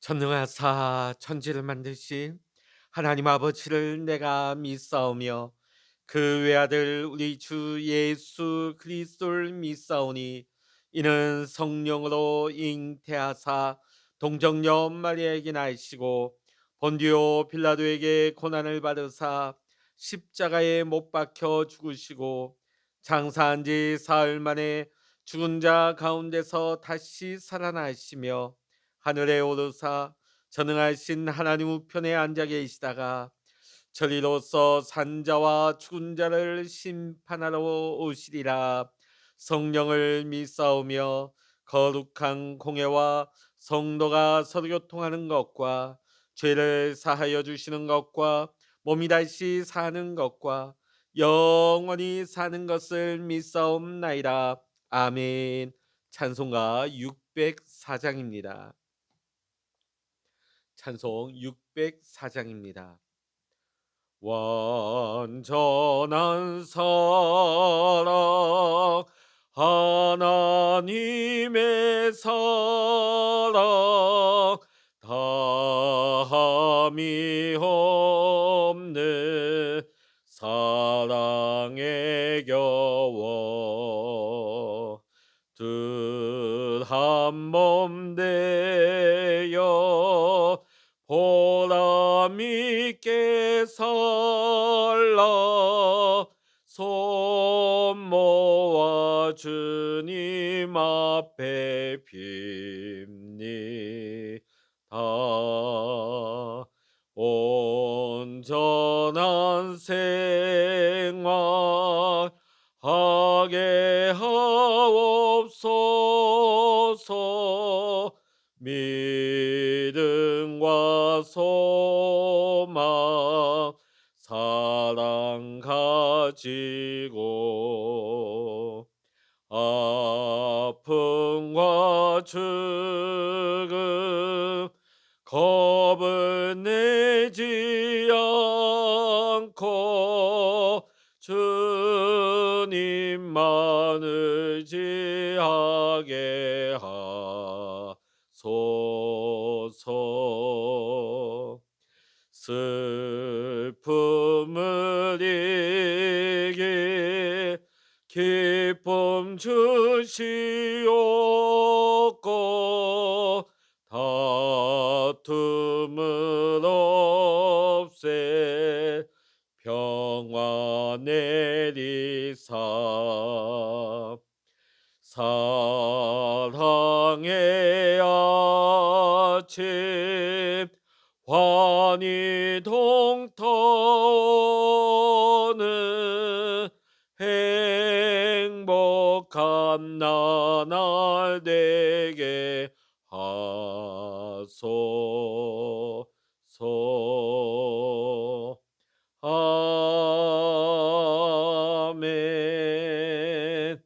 전능하사 천지를 만드신 하나님 아버지를 내가 믿사오며 그 외아들 우리 주 예수 그리스도를 믿사오니 이는 성령으로 잉태하사 동정녀 마리아에게 나시고 본디오 빌라도에게 고난을 받으사 십자가에 못 박혀 죽으시고 장사한 지 사흘 만에 죽은 자 가운데서 다시 살아나시며 하늘에 오르사 전능하신 하나님 우편에 앉아 계시다가 저리로서 산자와 죽은 자를 심판하러 오시리라. 성령을 믿사오며 거룩한 공예와 성도가 서로 교통하는 것과 죄를 사하여 주시는 것과 몸이 다시 사는 것과 영원히 사는 것을 믿사옵나이다. 아멘. 찬송가 604장입니다. 찬송 604장입니다. 완전한 사랑 하나님의 사랑 다함이 없는 사랑에 겨워 둘 한 몸 되어 보람 있게 살라 손 모아 주님 앞에 빕니다. 온전한 생활 하게 하옵소서. 믿음과 소망 사랑 가지고 아픔과 죽음 겁을 내지 않고 주님만 의지하게 하소서. 슬픔을 이기 기쁨 주시옵고 다툼을 없애 평화 내리사 사랑의 아침 환히 동터는 행복한 나날 되게 하소서. 아멘.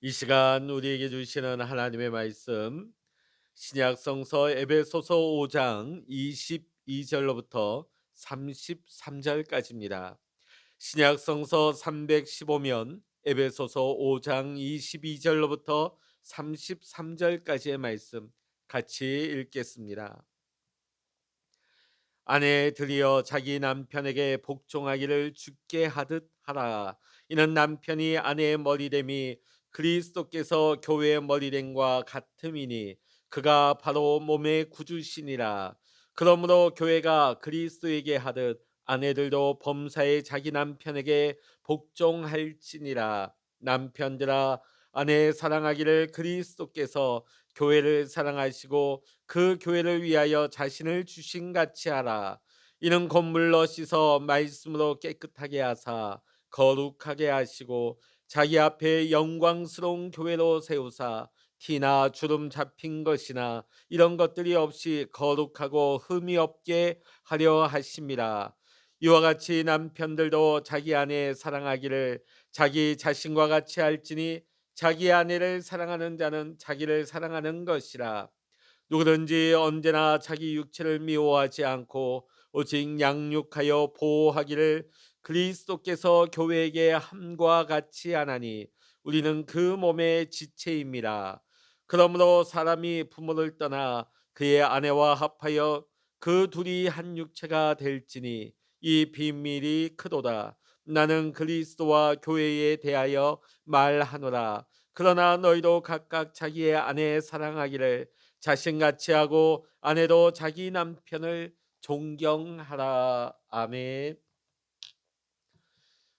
이 시간 우리에게 주시는 하나님의 말씀 신약 성서 에베소서 5장 22절로부터 33절까지입니다. 신약 성서 315면 에베소서 5장 22절로부터 33절까지의 말씀 같이 읽겠습니다. 아내들이여 자기 남편에게 복종하기를 주께 하듯 하라. 이는 남편이 아내의 머리됨이 그리스도께서 교회의 머리됨과 같음이니 그가 바로 몸의 구주시니라. 그러므로 교회가 그리스도에게 하듯 아내들도 범사에 자기 남편에게 복종할지니라. 남편들아 아내 사랑하기를 그리스도께서 교회를 사랑하시고 그 교회를 위하여 자신을 주신 같이 하라. 이는 곧물로 씻어 말씀으로 깨끗하게 하사 거룩하게 하시고 자기 앞에 영광스러운 교회로 세우사 티나 주름 잡힌 것이나 이런 것들이 없이 거룩하고 흠이 없게 하려 하심이라. 이와 같이 남편들도 자기 아내 사랑하기를 자기 자신과 같이 할지니 자기 아내를 사랑하는 자는 자기를 사랑하는 것이라. 누구든지 언제나 자기 육체를 미워하지 않고 오직 양육하여 보호하기를 그리스도께서 교회에게 함과 같이 하나니 우리는 그 몸의 지체임이라. 그러므로 사람이 부모를 떠나 그의 아내와 합하여 그 둘이 한 육체가 될지니 이 비밀이 크도다. 나는 그리스도와 교회에 대하여 말하노라. 그러나 너희도 각각 자기의 아내 사랑하기를 자신같이 하고 아내도 자기 남편을 존경하라. 아멘.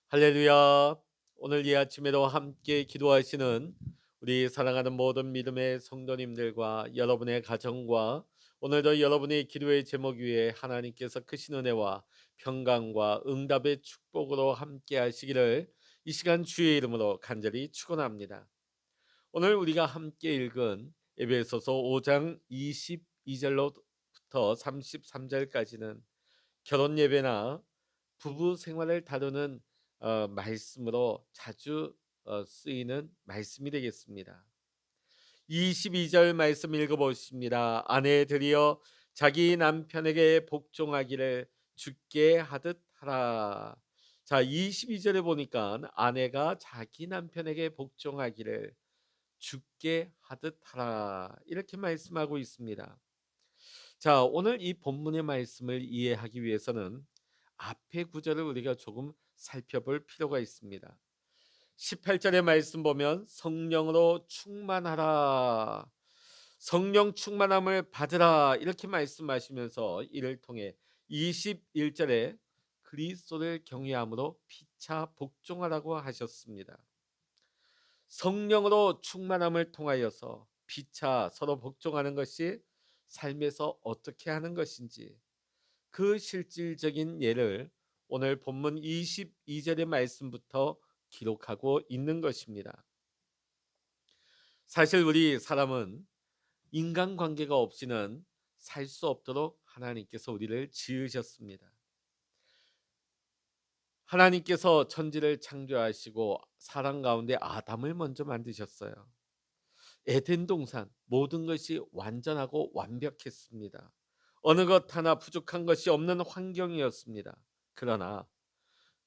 할렐루야. 오늘 이 아침에도 함께 기도하시는 우리 사랑하는 모든 믿음의 성도님들과 여러분의 가정과 오늘도 여러분의 기도의 제목 위에 하나님께서 크신 은혜와 평강과 응답의 축복으로 함께 하시기를 이 시간 주의 이름으로 간절히 축원합니다. 오늘 우리가 함께 읽은 에베소서 5장 22절로부터 33절까지는 결혼 예배나 부부 생활을 다루는 말씀으로 자주 쓰이는 말씀이 되겠습니다. 22절 말씀 읽어보십니다. 아내들이여 자기 남편에게 복종하기를 주께 하듯 하라. 자, 22절에 보니까 아내가 자기 남편에게 복종하기를 주께 하듯 하라 이렇게 말씀하고 있습니다. 자, 오늘 이 본문의 말씀을 이해하기 위해서는 앞의 구절을 우리가 조금 살펴볼 필요가 있습니다. 18절의 말씀 보면 성령으로 충만하라. 성령 충만함을 받으라 이렇게 말씀하시면서 이를 통해 21절에 그리스도를 경외함으로 피차 복종하라고 하셨습니다. 성령으로 충만함을 통하여서 피차 서로 복종하는 것이 삶에서 어떻게 하는 것인지 그 실질적인 예를 오늘 본문 22절의 말씀부터 기록하고 있는 것입니다. 사실 우리 사람은 인간관계가 없이는 살 수 없도록 하나님께서 우리를 지으셨습니다. 하나님께서 천지를 창조하시고 사람 가운데 아담을 먼저 만드셨어요. 에덴 동산 모든 것이 완전하고 완벽했습니다. 어느 것 하나 부족한 것이 없는 환경이었습니다. 그러나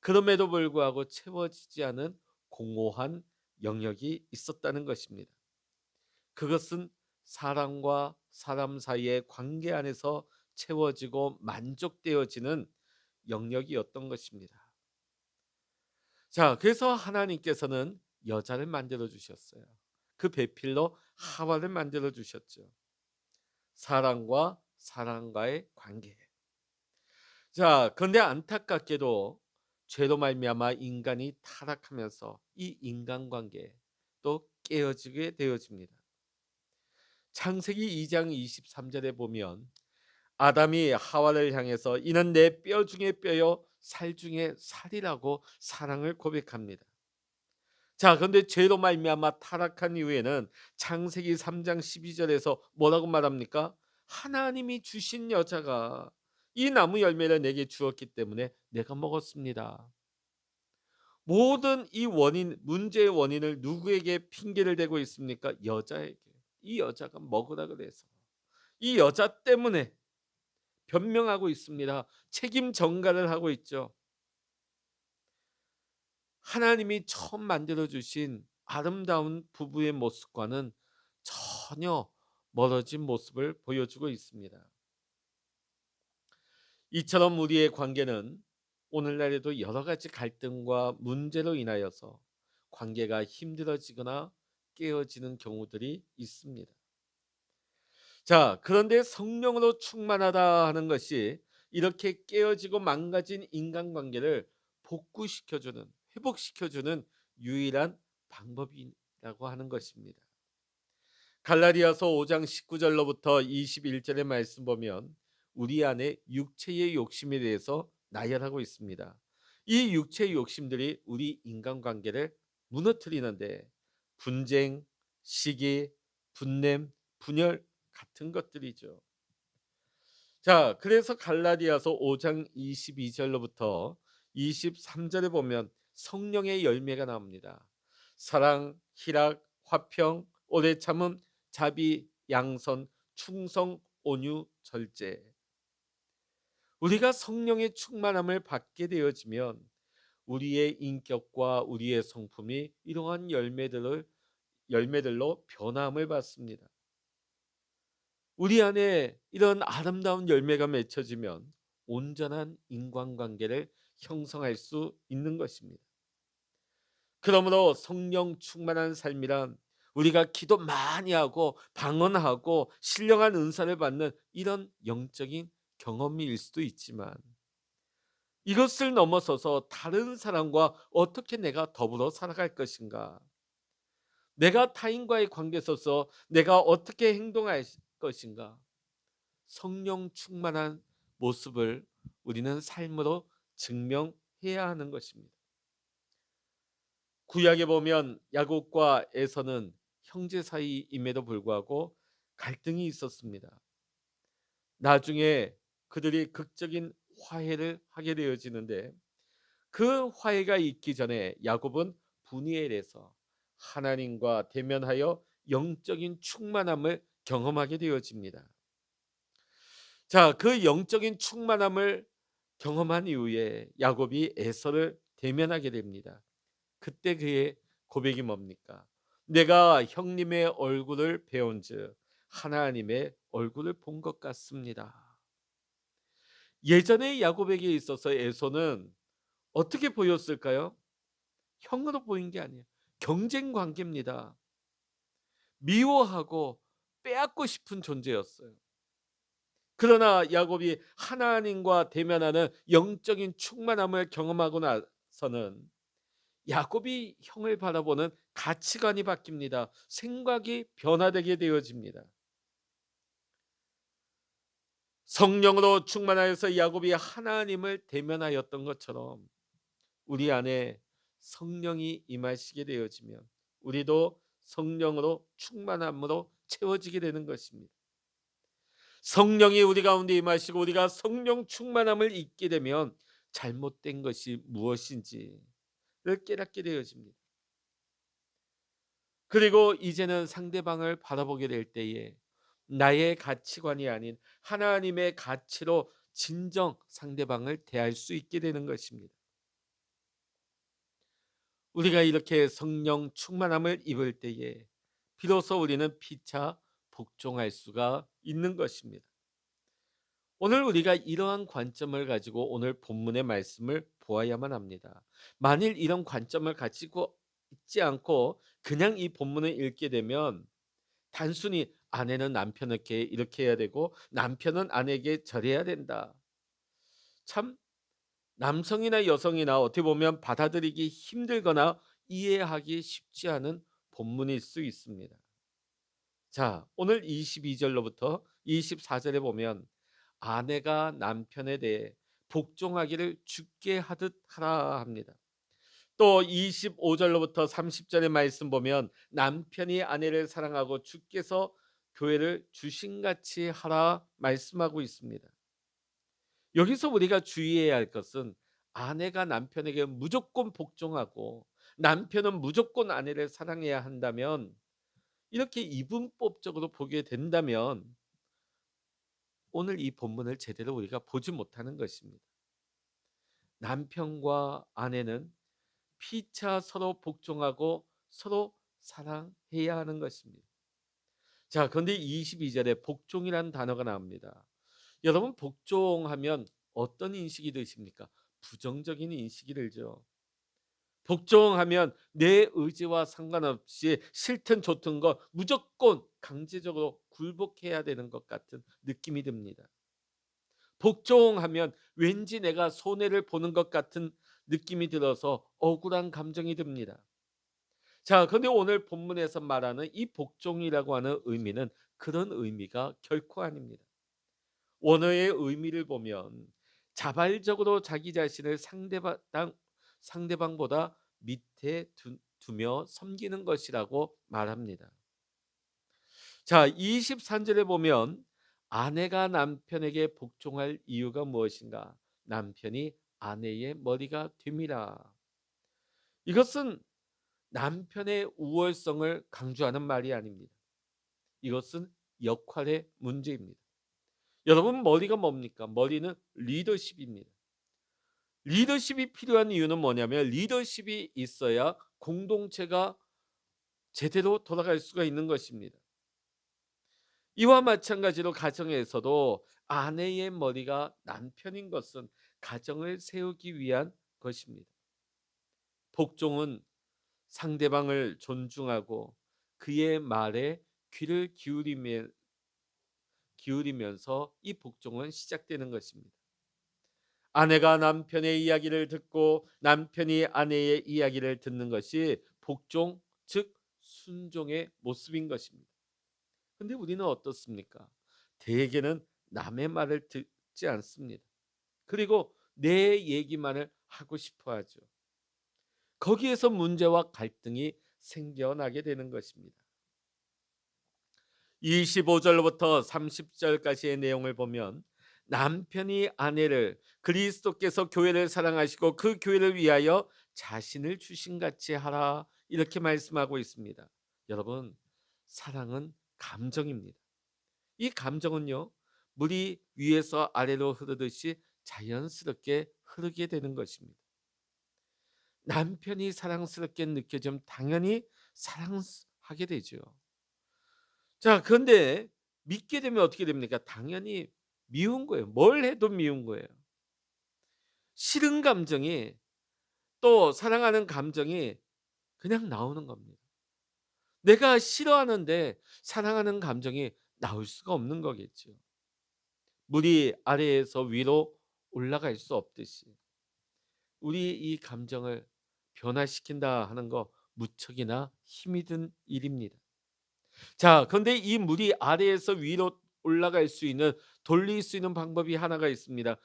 그럼에도 불구하고 채워지지 않은 공허한 영역이 있었다는 것입니다. 그것은 사람과 사람 사이의 관계 안에서 채워지고 만족되어지는 영역이었던 것입니다. 자, 그래서 하나님께서는 여자를 만들어 주셨어요. 그 배필로 하와를 만들어 주셨죠. 사람과 사람과의 관계. 자, 그런데 안타깝게도 죄로 말미암아 인간이 타락하면서 이 인간관계 또 깨어지게 되어집니다. 창세기 2장 23절에 보면 아담이 하와를 향해서 이는 내 뼈 중에 뼈요 살 중에 살이라고 사랑을 고백합니다. 자, 그런데 죄로 말미암아 타락한 이후에는 창세기 3장 12절에서 뭐라고 말합니까? 하나님이 주신 여자가 이 나무 열매를 내게 주었기 때문에 내가 먹었습니다. 모든 이 원인, 문제의 원인을 누구에게 핑계를 대고 있습니까? 여자에게. 이 여자가 먹으라 그래서. 이 여자 때문에 변명하고 있습니다. 책임 전가를 하고 있죠. 하나님이 처음 만들어 주신 아름다운 부부의 모습과는 전혀 멀어진 모습을 보여주고 있습니다. 이처럼 우리의 관계는 오늘날에도 여러 가지 갈등과 문제로 인하여서 관계가 힘들어지거나 깨어지는 경우들이 있습니다. 자, 그런데 성령으로 충만하다 하는 것이 이렇게 깨어지고 망가진 인간관계를 복구시켜주는, 회복시켜주는 유일한 방법이라고 하는 것입니다. 갈라디아서 5장 19절로부터 21절의 말씀 보면 우리 안에 육체의 욕심에 대해서 나열하고 있습니다. 이 육체의 욕심들이 우리 인간관계를 무너뜨리는데 분쟁, 시기, 분냄, 분열 같은 것들이죠. 자, 그래서 갈라디아서 5장 22절로부터 23절에 보면 성령의 열매가 나옵니다. 사랑, 희락, 화평, 오래 참음, 자비, 양선, 충성, 온유, 절제. 우리가 성령의 충만함을 받게 되어지면 우리의 인격과 우리의 성품이 이러한 열매들을 열매들로 변함을 받습니다. 우리 안에 이런 아름다운 열매가 맺혀지면 온전한 인간관계를 형성할 수 있는 것입니다. 그러므로 성령 충만한 삶이란 우리가 기도 많이 하고 방언하고 신령한 은사를 받는 이런 영적인 경험일 수도 있지만, 이것을 넘어서서 다른 사람과 어떻게 내가 더불어 살아갈 것인가, 내가 타인과의 관계에 있어서 내가 어떻게 행동할 것인가, 성령 충만한 모습을 우리는 삶으로 증명해야 하는 것입니다. 구약에 보면 야곱과 에서는 형제 사이임에도 불구하고 갈등이 있었습니다. 나중에 그들이 극적인 화해를 하게 되어지는데, 그 화해가 있기 전에 야곱은 분이엘에서 하나님과 대면하여 영적인 충만함을 경험하게 되어집니다. 자, 그 영적인 충만함을 경험한 이후에 야곱이 에서를 대면하게 됩니다. 그때 그의 고백이 뭡니까? 내가 형님의 얼굴을 배운즉 하나님의 얼굴을 본 것 같습니다. 예전에 야곱에게 있어서 에서는 어떻게 보였을까요? 형으로 보인 게 아니에요. 경쟁 관계입니다. 미워하고 빼앗고 싶은 존재였어요. 그러나 야곱이 하나님과 대면하는 영적인 충만함을 경험하고 나서는 야곱이 형을 바라보는 가치관이 바뀝니다. 생각이 변화되게 되어집니다. 성령으로 충만하여서 야곱이 하나님을 대면하였던 것처럼 우리 안에 성령이 임하시게 되어지면 우리도 성령으로 충만함으로 채워지게 되는 것입니다. 성령이 우리 가운데 임하시고 우리가 성령 충만함을 잊게 되면 잘못된 것이 무엇인지를 깨닫게 되어집니다. 그리고 이제는 상대방을 바라보게 될 때에 나의 가치관이 아닌 하나님의 가치로 진정 상대방을 대할 수 있게 되는 것입니다. 우리가 이렇게 성령 충만함을 입을 때에 비로소 우리는 피차 복종할 수가 있는 것입니다. 오늘 우리가 이러한 관점을 가지고 오늘 본문의 말씀을 보아야만 합니다. 만일 이런 관점을 가지고 있지 않고 그냥 이 본문을 읽게 되면 단순히 아내는 남편에게 이렇게 해야 되고 남편은 아내에게 저래야 된다. 참, 남성이나 여성이나 어떻게 보면 받아들이기 힘들거나 이해하기 쉽지 않은 본문일 수 있습니다. 자, 오늘 22절로부터 24절에 보면 아내가 남편에 대해 복종하기를 주께 하듯 하라 합니다. 또 25절로부터 30절의 말씀 보면 남편이 아내를 사랑하고 주께서 교회를 주신같이 하라 말씀하고 있습니다. 여기서 우리가 주의해야 할 것은 아내가 남편에게 무조건 복종하고 남편은 무조건 아내를 사랑해야 한다면, 이렇게 이분법적으로 보게 된다면 오늘 이 본문을 제대로 우리가 보지 못하는 것입니다. 남편과 아내는 피차 서로 복종하고 서로 사랑해야 하는 것입니다. 자, 그런데 22절에 복종이라는 단어가 나옵니다. 여러분, 복종하면 어떤 인식이 드십니까? 부정적인 인식이 들죠. 복종하면 내 의지와 상관없이 싫든 좋든 거 무조건 강제적으로 굴복해야 되는 것 같은 느낌이 듭니다. 복종하면 왠지 내가 손해를 보는 것 같은 느낌이 들어서 억울한 감정이 듭니다. 자, 그런데 오늘 본문에서 말하는 이 복종이라고 하는 의미는 그런 의미가 결코 아닙니다. 원어의 의미를 보면 자발적으로 자기 자신을 상대방보다 밑에 두며 섬기는 것이라고 말합니다. 자, 23절에 보면 아내가 남편에게 복종할 이유가 무엇인가? 남편이 아내의 머리가 됨이라. 이것은 남편의 우월성을 강조하는 말이 아닙니다. 이것은 역할의 문제입니다. 여러분, 머리가 뭡니까? 머리는 리더십입니다. 리더십이 필요한 이유는 뭐냐면 리더십이 있어야 공동체가 제대로 돌아갈 수가 있는 것입니다. 이와 마찬가지로 가정에서도 아내의 머리가 남편인 것은 가정을 세우기 위한 것입니다. 복종은 상대방을 존중하고 그의 말에 귀를 기울이면서 이 복종은 시작되는 것입니다. 아내가 남편의 이야기를 듣고 남편이 아내의 이야기를 듣는 것이 복종, 즉 순종의 모습인 것입니다. 근데 우리는 어떻습니까? 대개는 남의 말을 듣지 않습니다. 그리고 내 얘기만을 하고 싶어 하죠. 거기에서 문제와 갈등이 생겨나게 되는 것입니다. 25절부터 30절까지의 내용을 보면 남편이 아내를 그리스도께서 교회를 사랑하시고 그 교회를 위하여 자신을 주신 같이 하라 이렇게 말씀하고 있습니다. 여러분, 사랑은 감정입니다. 이 감정은요, 물이 위에서 아래로 흐르듯이 자연스럽게 흐르게 되는 것입니다. 남편이 사랑스럽게 느껴지면 당연히 사랑하게 되죠. 자, 그런데 믿게 되면 어떻게 됩니까? 당연히 미운 거예요. 뭘 해도 미운 거예요. 싫은 감정이 또 사랑하는 감정이 그냥 나오는 겁니다. 내가 싫어하는데 사랑하는 감정이 나올 수가 없는 거겠죠. 물이 아래에서 위로 올라갈 수 없듯이 우리 이 감정을 변화시킨다 하는 거 무척이나 힘이 든 일입니다. 자, 그런데 이 물이 아래에서 위로 올라갈 수 있는 돌릴 수 있는 방법이 하나가 있습니다.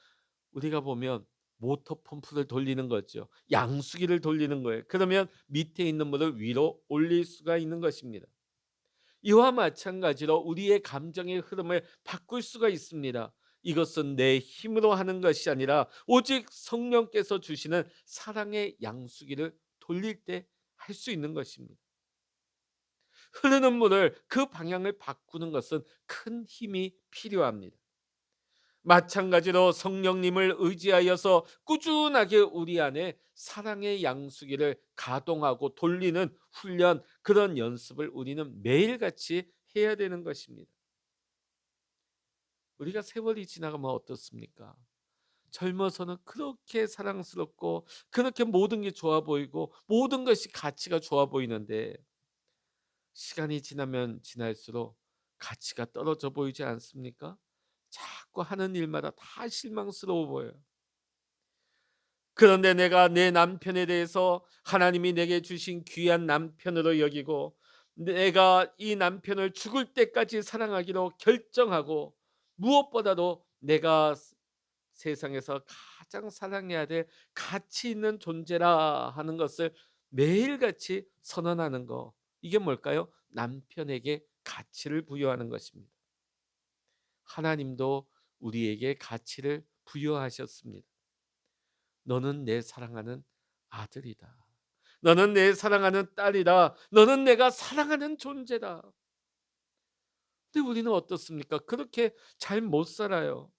우리가 보면 모터 펌프를 돌리는 거죠. 양수기를 돌리는 거예요. 그러면 밑에 있는 물을 위로 올릴 수가 있는 것입니다. 이와 마찬가지로 우리의 감정의 흐름을 바꿀 수가 있습니다. 이것은 내 힘으로 하는 것이 아니라 오직 성령께서 주시는 사랑의 양수기를 돌릴 때 할 수 있는 것입니다. 흐르는 물을 그 방향을 바꾸는 것은 큰 힘이 필요합니다. 마찬가지로 성령님을 의지하여서 꾸준하게 우리 안에 사랑의 양수기를 가동하고 돌리는 훈련, 그런 연습을 우리는 매일같이 해야 되는 것입니다. 우리가 세월이 지나가면 어떻습니까? 젊어서는 그렇게 사랑스럽고 그렇게 모든 게 좋아 보이고 모든 것이 가치가 좋아 보이는데 시간이 지나면 지날수록 가치가 떨어져 보이지 않습니까? 자꾸 하는 일마다 다 실망스러워 보여요. 그런데 내가 내 남편에 대해서 하나님이 내게 주신 귀한 남편으로 여기고 내가 이 남편을 죽을 때까지 사랑하기로 결정하고 무엇보다도 내가 세상에서 가장 사랑해야 될 가치 있는 존재라 하는 것을 매일같이 선언하는 거, 이게 뭘까요? 남편에게 가치를 부여하는 것입니다. 하나님도 우리에게 가치를 부여하셨습니다. 너는 내 사랑하는 아들이다. 너는 내 사랑하는 딸이다. 너는 내가 사랑하는 존재다. 근데 우리는 어떻습니까? 그렇게 잘 못 살아요.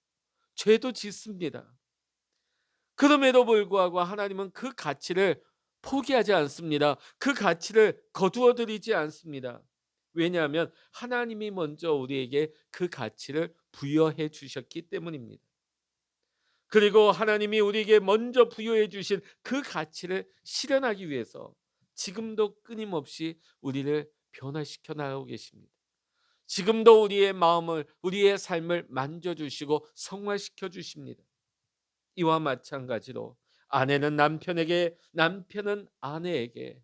죄도 짓습니다. 그럼에도 불구하고 하나님은 그 가치를 포기하지 않습니다. 그 가치를 거두어 드리지 않습니다. 왜냐하면 하나님이 먼저 우리에게 그 가치를 부여해 주셨기 때문입니다. 그리고 하나님이 우리에게 먼저 부여해 주신 그 가치를 실현하기 위해서 지금도 끊임없이 우리를 변화시켜 나가고 계십니다. 지금도 우리의 마음을, 우리의 삶을 만져주시고 성화시켜 주십니다. 이와 마찬가지로 아내는 남편에게, 남편은 아내에게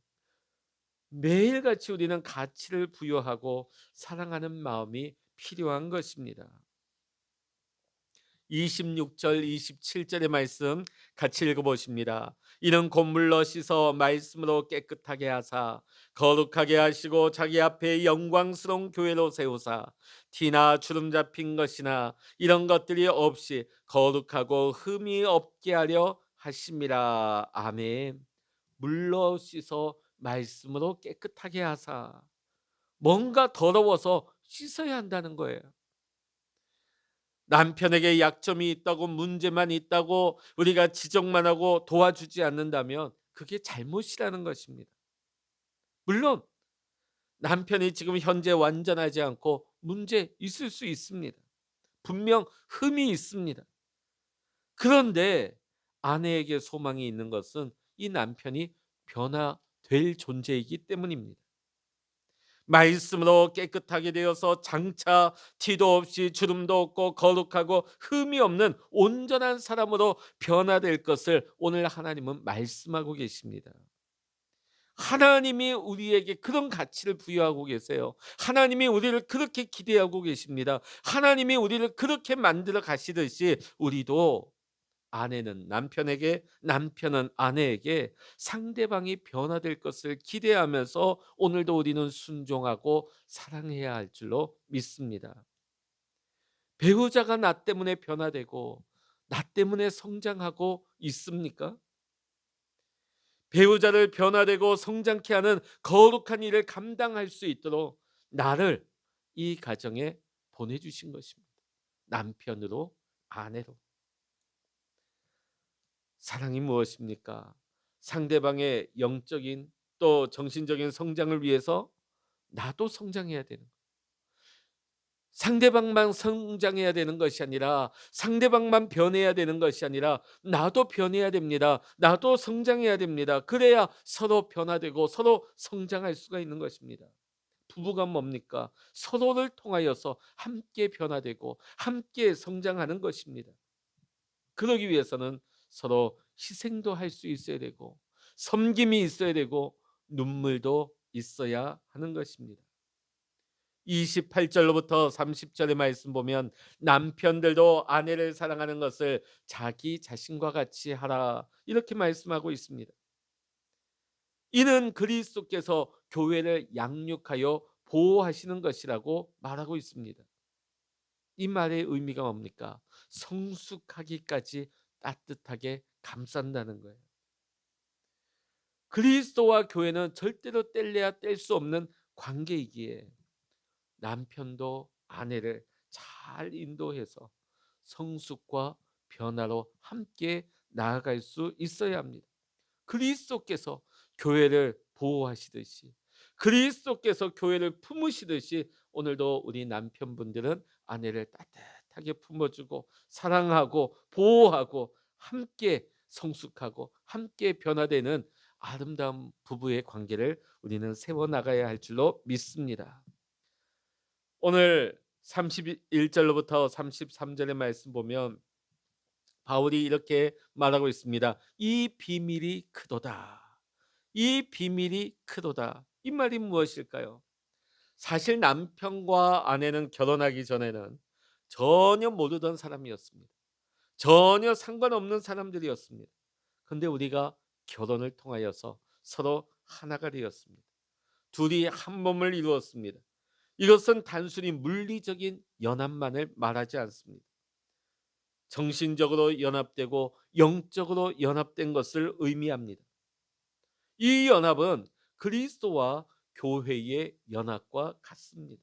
매일같이 우리는 가치를 부여하고 사랑하는 마음이 필요한 것입니다. 26절 27절의 말씀 같이 읽어보십니다. 이는 곧물로 씻어 말씀으로 깨끗하게 하사 거룩하게 하시고 자기 앞에 영광스러운 교회로 세우사 티나 주름 잡힌 것이나 이런 것들이 없이 거룩하고 흠이 없게 하려 하심이라. 아멘. 물로 씻어 말씀으로 깨끗하게 하사, 뭔가 더러워서 씻어야 한다는 거예요. 남편에게 약점이 있다고, 문제만 있다고 우리가 지적만 하고 도와주지 않는다면 그게 잘못이라는 것입니다. 물론 남편이 지금 현재 완전하지 않고 문제 있을 수 있습니다. 분명 흠이 있습니다. 그런데 아내에게 소망이 있는 것은 이 남편이 변화될 존재이기 때문입니다. 말씀으로 깨끗하게 되어서 장차 티도 없이 주름도 없고 거룩하고 흠이 없는 온전한 사람으로 변화될 것을 오늘 하나님은 말씀하고 계십니다. 하나님이 우리에게 그런 가치를 부여하고 계세요. 하나님이 우리를 그렇게 기대하고 계십니다. 하나님이 우리를 그렇게 만들어 가시듯이 우리도 아내는 남편에게, 남편은 아내에게 상대방이 변화될 것을 기대하면서 오늘도 우리는 순종하고 사랑해야 할 줄로 믿습니다. 배우자가 나 때문에 변화되고 나 때문에 성장하고 있습니까? 배우자를 변화되고 성장케 하는 거룩한 일을 감당할 수 있도록 나를 이 가정에 보내주신 것입니다. 남편으로, 아내로. 사랑이 무엇입니까? 상대방의 영적인 또 정신적인 성장을 위해서 나도 성장해야 되는, 상대방만 성장해야 되는 것이 아니라, 상대방만 변해야 되는 것이 아니라 나도 변해야 됩니다. 나도 성장해야 됩니다. 그래야 서로 변화되고 서로 성장할 수가 있는 것입니다. 부부가 뭡니까? 서로를 통하여서 함께 변화되고 함께 성장하는 것입니다. 그러기 위해서는 서로 희생도 할 수 있어야 되고 섬김이 있어야 되고 눈물도 있어야 하는 것입니다. 28절로부터 30절의 말씀 보면 남편들도 아내를 사랑하는 것을 자기 자신과 같이 하라, 이렇게 말씀하고 있습니다. 이는 그리스도께서 교회를 양육하여 보호하시는 것이라고 말하고 있습니다. 이 말의 의미가 뭡니까? 성숙하기까지 따뜻하게 감싼다는 거예요. 그리스도와 교회는 절대로 뗄래야 뗄 수 없는 관계이기에 남편도 아내를 잘 인도해서 성숙과 변화로 함께 나아갈 수 있어야 합니다. 그리스도께서 교회를 보호하시듯이, 그리스도께서 교회를 품으시듯이 오늘도 우리 남편분들은 아내를 따뜻하게 품어주고 사랑하고 보호하고 함께 성숙하고 함께 변화되는 아름다운 부부의 관계를 우리는 세워나가야 할 줄로 믿습니다. 오늘 31절로부터 33절의 말씀 보면 바울이 이렇게 말하고 있습니다. 이 비밀이 크도다. 이 비밀이 크도다. 이 말이 무엇일까요? 사실 남편과 아내는 결혼하기 전에는 전혀 모르던 사람이었습니다. 전혀 상관없는 사람들이었습니다. 그런데 우리가 결혼을 통하여서 서로 하나가 되었습니다. 둘이 한 몸을 이루었습니다. 이것은 단순히 물리적인 연합만을 말하지 않습니다. 정신적으로 연합되고 영적으로 연합된 것을 의미합니다. 이 연합은 그리스도와 교회의 연합과 같습니다.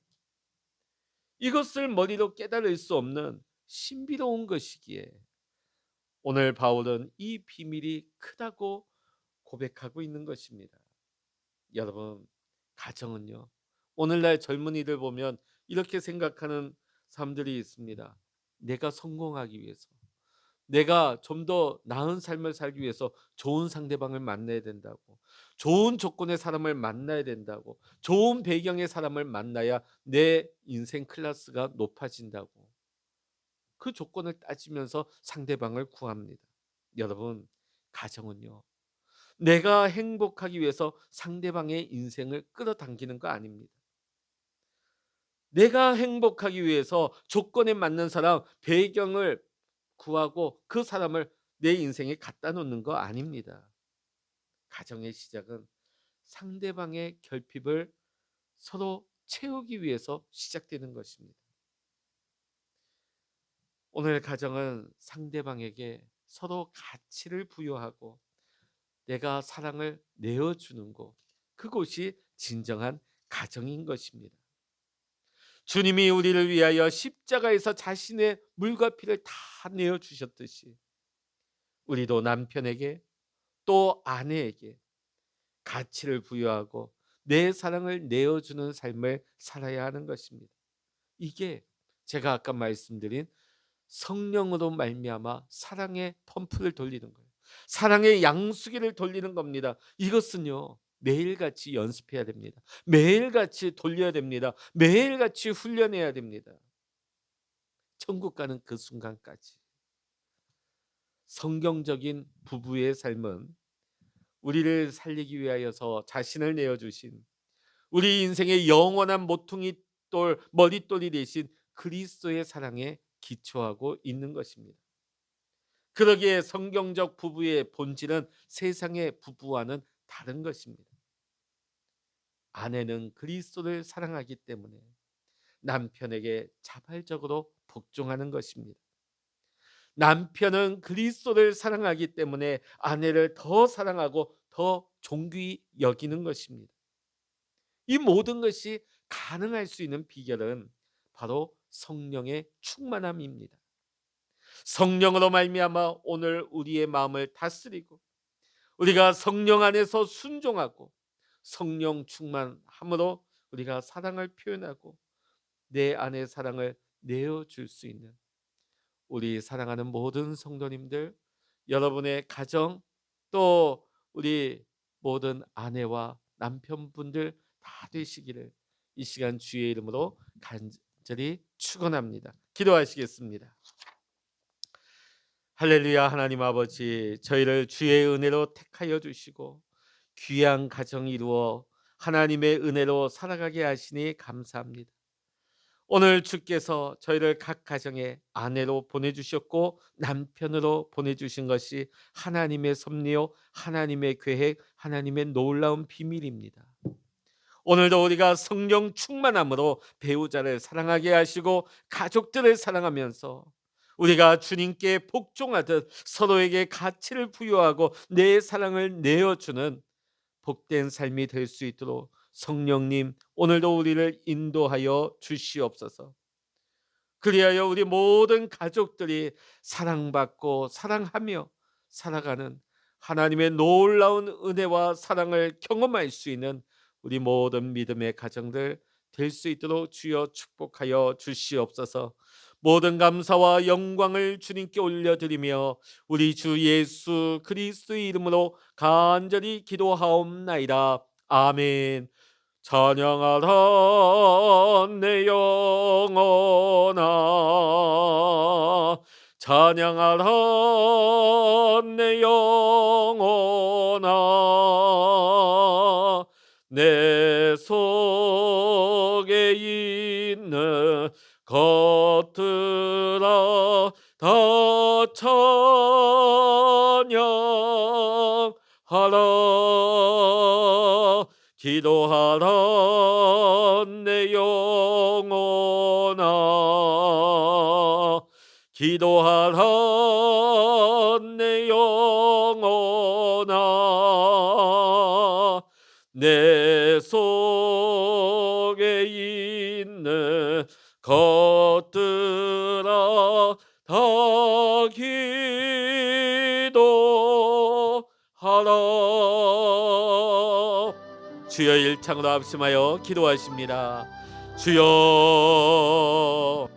이것을 머리로 깨달을 수 없는 신비로운 것이기에 오늘 바울은 이 비밀이 크다고 고백하고 있는 것입니다. 여러분, 가정은요, 오늘날 젊은이들 보면 이렇게 생각하는 사람들이 있습니다. 내가 성공하기 위해서, 내가 좀 더 나은 삶을 살기 위해서 좋은 상대방을 만나야 된다고, 좋은 조건의 사람을 만나야 된다고, 좋은 배경의 사람을 만나야 내 인생 클래스가 높아진다고 그 조건을 따지면서 상대방을 구합니다. 여러분, 가정은요, 내가 행복하기 위해서 상대방의 인생을 끌어당기는 거 아닙니다. 내가 행복하기 위해서 조건에 맞는 사람, 배경을 구하고 그 사람을 내 인생에 갖다 놓는 거 아닙니다. 가정의 시작은 상대방의 결핍을 서로 채우기 위해서 시작되는 것입니다. 오늘 가정은 상대방에게 서로 가치를 부여하고 내가 사랑을 내어주는 곳, 그곳이 진정한 가정인 것입니다. 주님이 우리를 위하여 십자가에서 자신의 물과 피를 다 내어주셨듯이 우리도 남편에게 또 아내에게 가치를 부여하고 내 사랑을 내어주는 삶을 살아야 하는 것입니다. 이게 제가 아까 말씀드린 성령으로 말미암아 사랑의 펌프를 돌리는 거예요. 사랑의 양수기를 돌리는 겁니다. 이것은요, 매일같이 연습해야 됩니다. 매일같이 돌려야 됩니다. 매일같이 훈련해야 됩니다. 천국 가는 그 순간까지. 성경적인 부부의 삶은 우리를 살리기 위하여서 자신을 내어주신, 우리 인생의 영원한 모퉁이 돌 머릿돌이 되신 그리스도의 사랑에 기초하고 있는 것입니다. 그러기에 성경적 부부의 본질은 세상의 부부와는 다른 것입니다. 아내는 그리스도를 사랑하기 때문에 남편에게 자발적으로 복종하는 것입니다. 남편은 그리스도를 사랑하기 때문에 아내를 더 사랑하고 더 존귀히 여기는 것입니다. 이 모든 것이 가능할 수 있는 비결은 바로 성령의 충만함입니다. 성령으로 말미암아 오늘 우리의 마음을 다스리고 우리가 성령 안에서 순종하고 성령 충만함으로 우리가 사랑을 표현하고 내 안의 사랑을 내어줄 수 있는 우리 사랑하는 모든 성도님들, 여러분의 가정, 또 우리 모든 아내와 남편분들 다 되시기를 이 시간 주의 이름으로 간절히 축원합니다. 기도하시겠습니다. 할렐루야. 하나님 아버지, 저희를 주의 은혜로 택하여 주시고 귀한 가정 이루어 하나님의 은혜로 살아가게 하시니 감사합니다. 오늘 주께서 저희를 각 가정에 아내로 보내주셨고 남편으로 보내주신 것이 하나님의 섭리요, 하나님의 계획, 하나님의 놀라운 비밀입니다. 오늘도 우리가 성령 충만함으로 배우자를 사랑하게 하시고 가족들을 사랑하면서 우리가 주님께 복종하듯 서로에게 가치를 부여하고 내 사랑을 내어주는 복된 삶이 될 수 있도록 성령님 오늘도 우리를 인도하여 주시옵소서. 그리하여 우리 모든 가족들이 사랑받고 사랑하며 살아가는 하나님의 놀라운 은혜와 사랑을 경험할 수 있는 우리 모든 믿음의 가정들 될 수 있도록 주여 축복하여 주시옵소서. 모든 감사와 영광을 주님께 올려드리며 우리 주 예수 그리스도의 이름으로 간절히 기도하옵나이다. 아멘. 찬양하라 내 영혼아, 찬양하라 내 영혼아, 내 속에 있는 것들아 다 찬양하라. 기도하라 내 영혼아, 기도하라 내 영혼아, 내 속에 있는 것들아 다 기도하라. 주여 일창으로 합심하여 기도하십니다. 주여